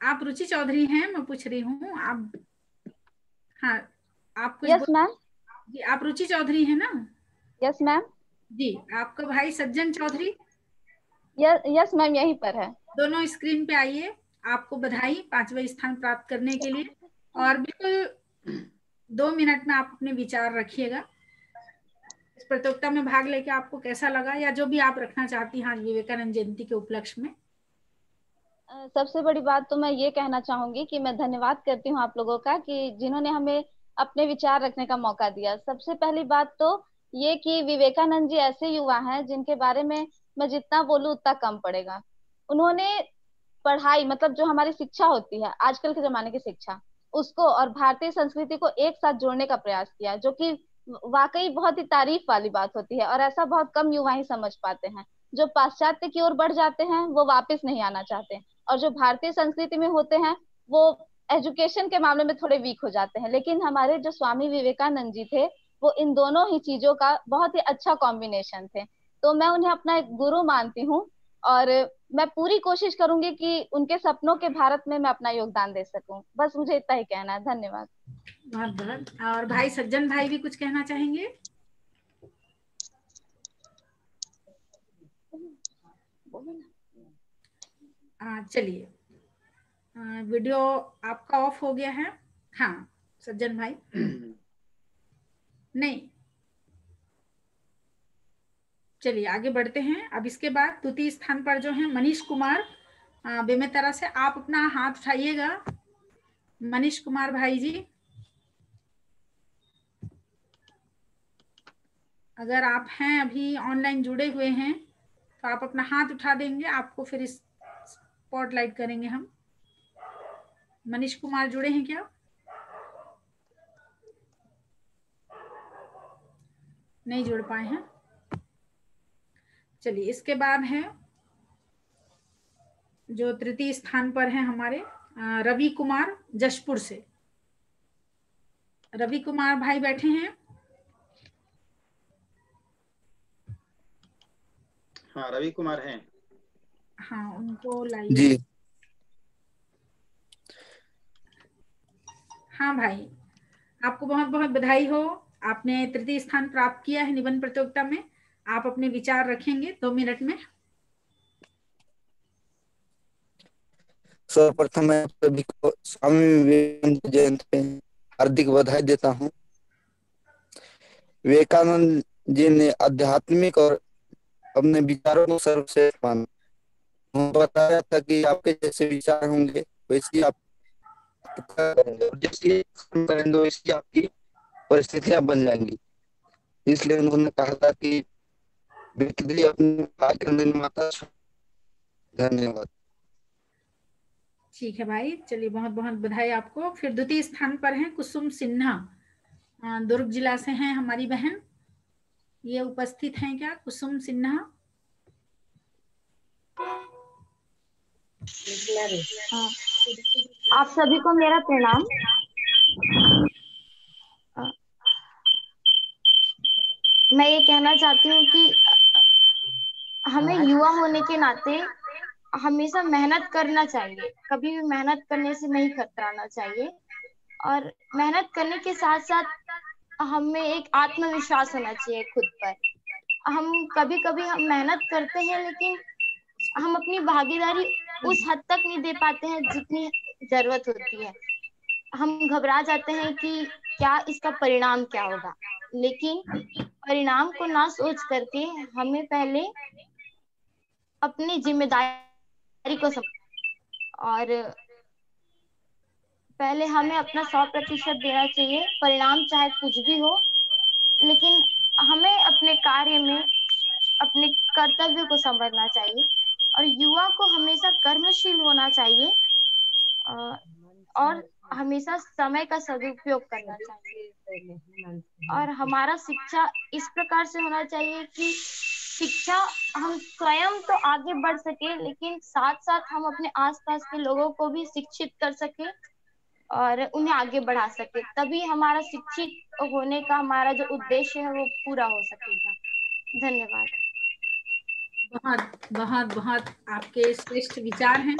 आप रुचि चौधरी हैं, मैं पूछ रही हूँ आप। हाँ, आप कुछ यस मैम। जी, आप रुचि चौधरी हैं ना? Yes ma'am. जी, आपका भाई सज्जन चौधरी। यस मैम, यहीं पर है। दोनों स्क्रीन पे आइए। आपको बधाई 5वां स्थान प्राप्त करने के लिए। और बिल्कुल 2 मिनट में आप अपने विचार रखिएगा। इस प्रतियोगिता में भाग लेके आपको कैसा लगा, या जो भी आप रखना चाहती हैं आज विवेकानंद जयंती के उपलक्ष्य में। सबसे बड़ी बात तो मैं ये कहना चाहूंगी कि मैं धन्यवाद करती हूँ आप लोगों का कि जिन्होंने हमें अपने विचार रखने का मौका दिया। सबसे पहली बात तो ये कि विवेकानंद जी ऐसे युवा हैं जिनके बारे में मैं जितना बोलूँ उतना कम पड़ेगा। उन्होंने पढ़ाई मतलब जो हमारी शिक्षा होती है, आजकल के जमाने की शिक्षा, उसको और भारतीय संस्कृति को एक साथ जोड़ने का प्रयास किया, जो कि वाकई बहुत ही तारीफ वाली बात होती है। और ऐसा बहुत कम युवा ही समझ पाते हैं। जो पाश्चात्य की ओर बढ़ जाते हैं वो वापस नहीं आना चाहते, और जो भारतीय संस्कृति में होते हैं वो एजुकेशन के मामले में थोड़े वीक हो जाते हैं। लेकिन हमारे जो स्वामी विवेकानंद जी थे, वो इन दोनों ही चीजों का बहुत ही अच्छा कॉम्बिनेशन थे। तो मैं उन्हें अपना एक गुरु मानती हूँ, और मैं पूरी कोशिश करूंगी कि उनके सपनों के भारत में मैं अपना योगदान दे सकूं। बस मुझे इतना ही कहना है। धन्यवाद। बहुत बहुत। और भाई सज्जन भाई भी कुछ कहना चाहेंगे? चलिए, वीडियो आपका ऑफ हो गया है। हाँ, सज्जन भाई। नहीं, चलिए आगे बढ़ते हैं। अब इसके बाद द्वितीय स्थान पर जो है मनीष कुमार बेमेतरा से, आप अपना हाथ उठाइएगा। मनीष कुमार भाई जी, अगर आप हैं अभी ऑनलाइन जुड़े हुए हैं तो आप अपना हाथ उठा देंगे, आपको फिर इस स्पॉटलाइट करेंगे हम। मनीष कुमार जुड़े हैं क्या? नहीं जुड़ पाए हैं। चलिए, इसके बाद है जो तृतीय स्थान पर है हमारे रवि कुमार जशपुर से। रवि कुमार भाई बैठे हैं? हाँ, रवि कुमार हैं। हाँ, उनको लाइए। जी। हाँ भाई, आपको बहुत बहुत बधाई हो। आपने तृतीय स्थान प्राप्त किया है निबंध प्रतियोगिता में। आप अपने विचार रखेंगे 2 मिनट में। सर्वप्रथम मैं आप सभी को स्वामी विवेकानंद जयंती पे हार्दिक बधाई देता हूँ। विवेकानंद जी ने आध्यात्मिक और अपने विचारों को सर्वश्रेष्ठ माना। उन्होंने बताया था कि आपके जैसे विचार होंगे वैसी आप करेंगे, और जैसे काम करेंगे वैसी आपकी परिस्थितियां बन जाएंगी। इसलिए उन्होंने कहा था कि व्यक्ति अपने कार्य निर्माता। धन्यवाद। ठीक है भाई, चलिए बहुत बहुत बधाई आपको। फिर द्वितीय स्थान पर हैं कुसुम सिन्हा, दुर्ग जिला से हैं हमारी बहन। ये उपस्थित हैं क्या कुसुम सिन्हा? हाँ, आप सभी को मेरा प्रणाम। मैं ये कहना चाहती हूँ कि हमें युवा होने के नाते हमेशा मेहनत करना चाहिए, कभी भी मेहनत करने से नहीं कतराना चाहिए। और मेहनत करने के साथ साथ हमें एक आत्मविश्वास होना चाहिए खुद पर। हम कभी कभी हम मेहनत करते हैं, लेकिन हम अपनी भागीदारी उस हद तक नहीं दे पाते हैं जितनी जरूरत होती है। हम घबरा जाते हैं कि क्या इसका परिणाम क्या होगा, लेकिन परिणाम को ना सोच करके हमें पहले अपनी जिम्मेदारी को समझ, और पहले हमें अपना 100% देना चाहिए, परिणाम चाहे कुछ भी हो। लेकिन हमें अपने कार्य में अपने कर्तव्य को समझना चाहिए, और युवा को हमेशा कर्मशील होना चाहिए, और हमेशा समय का सदुपयोग करना चाहिए। और हमारा शिक्षा इस प्रकार से होना चाहिए कि शिक्षा हम स्वयं तो आगे बढ़ सके, लेकिन साथ साथ हम अपने आसपास के लोगों को भी शिक्षित कर सके और उन्हें आगे बढ़ा सके। तभी हमारा शिक्षित होने का हमारा जो उद्देश्य है वो पूरा हो सकेगा। धन्यवाद। बहुत बहुत बहुत आपके श्रेष्ठ विचार हैं।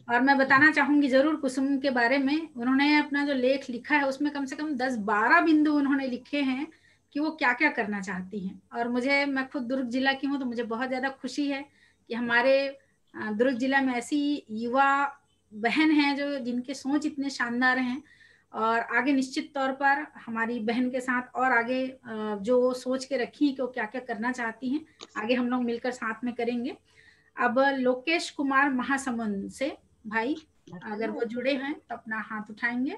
और मैं बताना चाहूंगी जरूर कुसुम के बारे में। उन्होंने अपना जो लेख लिखा है उसमें कम से कम 10-12 बिंदु उन्होंने लिखे हैं कि वो क्या क्या करना चाहती हैं। और मैं खुद दुर्ग जिला की हूँ, तो मुझे बहुत ज्यादा खुशी है कि हमारे दुर्ग जिला में ऐसी युवा बहन हैं जो जिनके सोच इतने शानदार हैं। और आगे निश्चित तौर पर हमारी बहन के साथ और आगे जो सोच के रखी है कि वो क्या क्या करना चाहती हैं, आगे हम लोग मिलकर साथ में करेंगे। अब लोकेश कुमार महासमुंद से भाई अगर वो जुड़े हैं तो अपना हाथ उठाएंगे।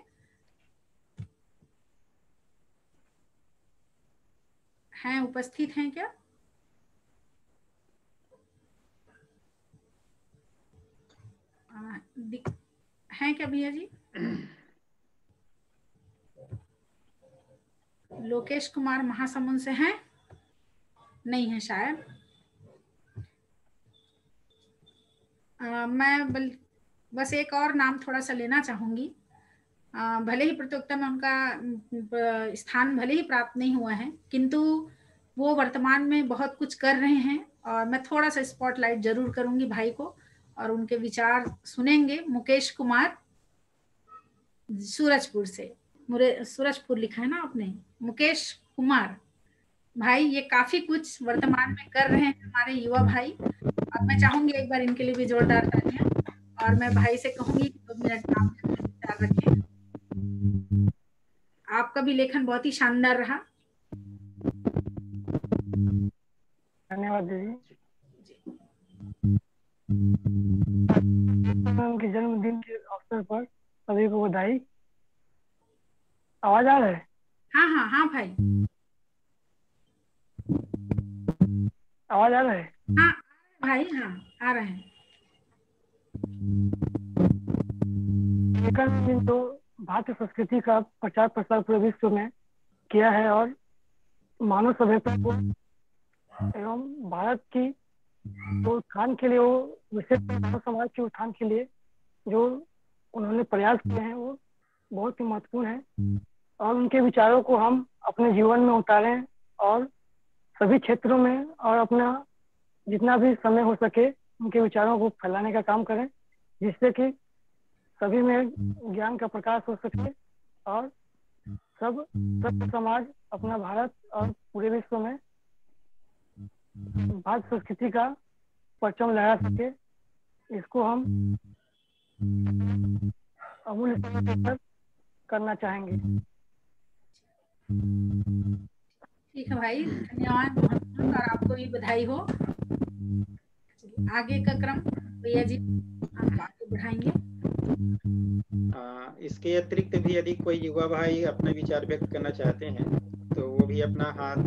हैं, उपस्थित हैं क्या? हैं क्या भैया जी? लोकेश कुमार महासमुंद से हैं? नहीं है शायद। मैं बस एक और नाम थोड़ा सा लेना चाहूंगी। भले ही प्रतियोगिता में उनका स्थान भले ही प्राप्त नहीं हुआ है, किंतु वो वर्तमान में बहुत कुछ कर रहे हैं। और मैं थोड़ा सा स्पॉटलाइट जरूर करूंगी भाई को और उनके विचार सुनेंगे। मुकेश कुमार, सूरजपुर से। सूरजपुर लिखा है ना आपने? मुकेश कुमार भाई ये काफी कुछ वर्तमान में कर रहे हैं हमारे युवा भाई। और मैं चाहूंगी एक बार इनके लिए भी जोरदार तालियां। और मैं भाई से कहूंगी 2 मिनट आप अपने विचार रखें। आपका भी लेखन बहुत ही शानदार रहा। धन्यवाद दीदी। उनके जन्मदिन के अवसर पर सभी को बधाई। आवाज आ रहा है? हाँ हाँ हाँ भाई, आवाज आ रहा है? हाँ भाई, हाँ आ रहे हैं। लेखन तो भारतीय संस्कृति का प्रचार प्रसार पूरे विश्व में किया है और मानव सभ्यता को एवं भारत की उत्थान के लिए, वो विशेष मानव समाज के उत्थान के लिए जो उन्होंने प्रयास किए हैं वो बहुत ही महत्वपूर्ण है। और उनके विचारों को हम अपने जीवन में उतारें और सभी क्षेत्रों में और अपना जितना भी समय हो सके उनके विचारों को फैलाने का काम करें, जिससे कि सभी में ज्ञान का प्रकाश हो सके और सब समाज अपना भारत और पूरे विश्व में भारत संस्कृति का परचम लहरा सके। इसको हम अमूल्य समय करना चाहेंगे। ठीक है भाई, धन्यवाद बहुत बहुत। और आपको भी बधाई हो। आगे का क्रम भैया जी आप आगे बढ़ाएंगे। इसके अतिरिक्त भी यदि कोई युवा भाई अपने विचार व्यक्त करना चाहते हैं तो वो भी अपना हाथ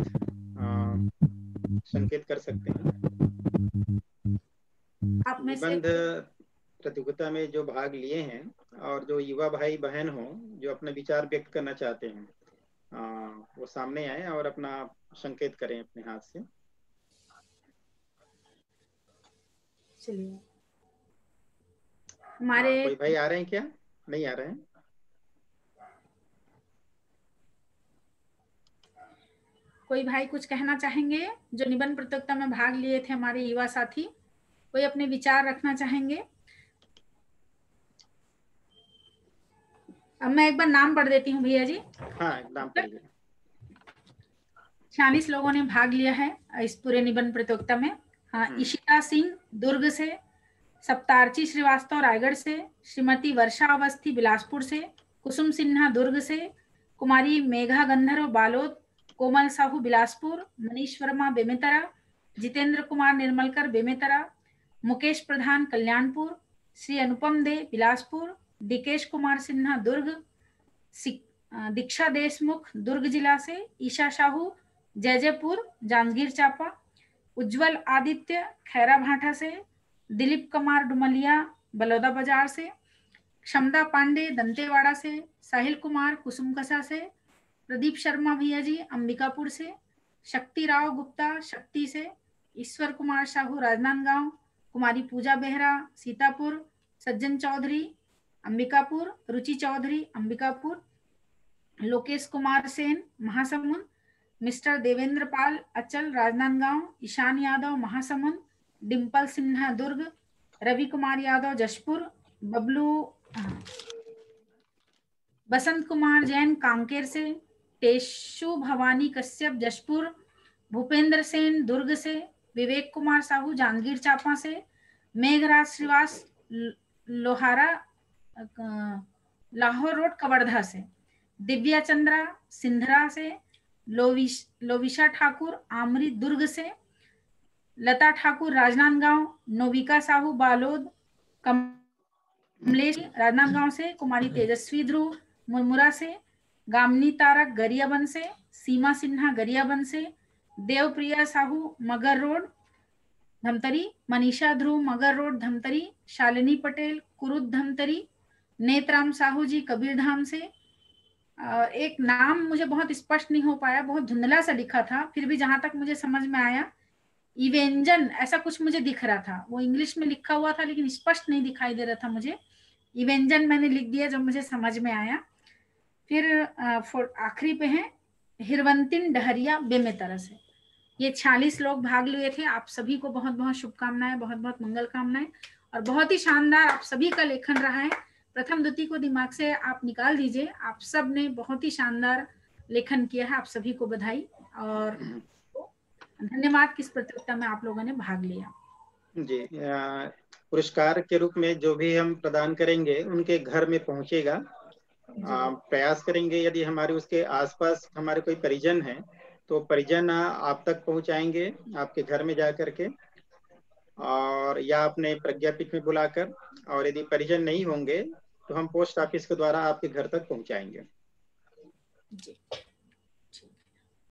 संकेत कर सकते हैं। आप में से निबंध प्रतियोगिता में जो भाग लिए हैं और जो युवा भाई बहन हो जो अपने विचार व्यक्त करना चाहते हैं वो सामने आए और अपना संकेत करें अपने हाथ से। चलिए, हमारे कोई भाई आ रहे हैं क्या? नहीं आ रहे हैं? कोई भाई कुछ कहना चाहेंगे जो निबंध प्रतियोगिता में भाग लिए थे हमारे युवा साथी? कोई अपने विचार रखना चाहेंगे? अब मैं एक बार नाम पढ़ देती हूँ भैया जी। हाँ, नाम पढ़िए। 46 लोगों ने भाग लिया है इस पूरे निबंध प्रतियोगिता में। हाँ, इशिता सिंह दुर्ग से, सप्तार्ची श्रीवास्तव रायगढ़ से, श्रीमती वर्षा अवस्थी बिलासपुर से, कुसुम सिन्हा दुर्ग से, कुमारी मेघा गंधर्व बालोद, कोमल साहू बिलासपुर, मनीष वर्मा बेमेतरा, जितेंद्र कुमार निर्मलकर बेमेतरा, मुकेश प्रधान कल्याणपुर, श्री अनुपम दे बिलासपुर, दिकेश कुमार सिन्हा दुर्ग, दीक्षा देशमुख दुर्ग जिला से, ईशा साहू जयजयपुर जांजगीर चांपा, उज्जवल आदित्य खैरा भाटा से, दिलीप कुमार डुमलिया बलौदा बाजार से, क्षमता पांडे दंतेवाड़ा से, साहिल कुमार कुसुमकसा से, प्रदीप शर्मा भैया जी अंबिकापुर से, शक्ति राव गुप्ता शक्ति से, ईश्वर कुमार साहू राजनांदगांव, कुमारी पूजा बेहरा सीतापुर, सज्जन चौधरी अंबिकापुर, रुचि चौधरी अंबिकापुर, लोकेश कुमार सेन महासमुंद, मिस्टर देवेंद्र पाल अचल राजनांदगांव, ईशान यादव महासमुंद, डिम्पल सिन्हा दुर्ग, रवि कुमार यादव जशपुर, बसंत कुमार जैन कांकेर से, टेशु भवानी कश्यप जशपुर, भूपेंद्र सेन दुर्ग से, विवेक कुमार साहू जांजगीर चांपा से, मेघराज श्रीवास लोहारा लाहौर रोड कवर्धा से, दिव्या चंद्रा सिंधरा से, लोविशा ठाकुर आमरी दुर्ग से, लता ठाकुर राजनांदगांव, नोविका साहू बालोद, कमलेश राजनांदगांव से, कुमारी तेजस्वी ध्रुव मुरमुरा से, गामनी तारक गरियाबंद से, सीमा सिन्हा गरियाबंद से, देवप्रिया साहू मगर रोड धमतरी, मनीषा ध्रुव मगर रोड धमतरी, शालिनी पटेल कुरुद धमतरी, नेतराम साहू जी कबीरधाम से। एक नाम मुझे बहुत स्पष्ट नहीं हो पाया, बहुत धुंधला सा लिखा था, फिर भी जहां तक मुझे समझ में आया इवेंजन ऐसा कुछ मुझे दिख रहा था, वो इंग्लिश में लिखा हुआ था लेकिन स्पष्ट नहीं दिखाई दे रहा था मुझे, इवेंजन मैंने लिख दिया जब मुझे समझ में आया। फिर आखिरी पे है हिरवंतिन डहरिया बेमेतरा से। ये 46 लोग भाग लिए थे। आप सभी को बहुत बहुत शुभकामनाएं, बहुत बहुत मंगल कामनाएं, और बहुत ही शानदार आप सभी का लेखन रहा है। प्रथम द्वितीय को दिमाग से आप निकाल दीजिए, आप सब ने बहुत ही शानदार लेखन किया है, आप सभी को बधाई और धन्यवाद कि इस प्रतियोगिता में आप लोगों ने भाग लिया। जी, पुरस्कार के रूप में जो भी हम प्रदान करेंगे उनके घर में पहुंचेगा। प्रयास करेंगे यदि हमारे उसके आसपास हमारे कोई परिजन हैं तो परिजन आप तक पहुंचाएंगे आपके घर में जा करके, और या अपने प्रज्ञापीठ में बुलाकर, और यदि परिजन नहीं होंगे तो हम पोस्ट ऑफिस के द्वारा आपके घर तक पहुंचाएंगे। जी।